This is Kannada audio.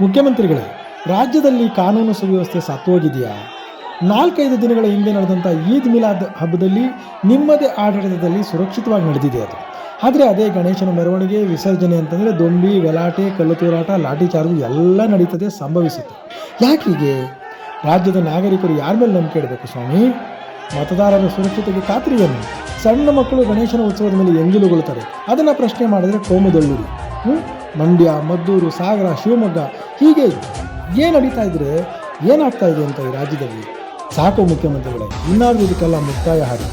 ಮುಖ್ಯಮಂತ್ರಿಗಳೇ, ರಾಜ್ಯದಲ್ಲಿ ಕಾನೂನು ಸುವ್ಯವಸ್ಥೆ ಸತ್ತೋಗಿದೆಯಾ? 4-5 ದಿನಗಳ ಹಿಂದೆ ನಡೆದಂಥ ಈದ್ ಮಿಲಾದ್ ಹಬ್ಬದಲ್ಲಿ ನಿಮ್ಮದೇ ಆಡಳಿತದಲ್ಲಿ ಸುರಕ್ಷಿತವಾಗಿ ನಡೆದಿದೆ ಅದು. ಆದರೆ ಅದೇ ಗಣೇಶನ ಮೆರವಣಿಗೆ ವಿಸರ್ಜನೆ ಅಂತಂದರೆ ದೊಂಬಿ, ಗಲಾಟೆ, ಕಲ್ಲು ತೂರಾಟ, ಲಾಠಿ ಚಾರ್ಜ್ ಎಲ್ಲ ನಡೀತದೆ, ಸಂಭವಿಸುತ್ತೆ. ಯಾಕೀಗೆ? ರಾಜ್ಯದ ನಾಗರಿಕರು ಯಾರ ಮೇಲೆ ನಂಬಿಕೆ ಇಡಬೇಕು ಸ್ವಾಮಿ? ಮತದಾರರ ಸುರಕ್ಷತೆಗೆ ಖಾತ್ರಿಯನ್ನು. ಸಣ್ಣ ಮಕ್ಕಳು ಗಣೇಶನ ಉತ್ಸವದ ಮೇಲೆ ಎಂಜಲುಗೊಳ್ಳುತ್ತಾರೆ. ಅದನ್ನು ಪ್ರಶ್ನೆ ಮಾಡಿದರೆ ಕೋಮುದಳ್ಳುರಿ. ಮಂಡ್ಯ, ಮದ್ದೂರು, ಸಾಗರ, ಶಿವಮೊಗ್ಗ ಹೀಗೆ ಏನು ನಡೀತಾ ಇದ್ರೆ ಏನಾಗ್ತಾ ಇದೆ ಅಂತ ಈ ರಾಜ್ಯದಲ್ಲಿ? ಸಾಕು ಮುಖ್ಯಮಂತ್ರಿಗಳೇ, ಇನ್ನಾದರೂ ಇದಕ್ಕೆಲ್ಲ ಮುಕ್ತಾಯ ಹಾಡಿ.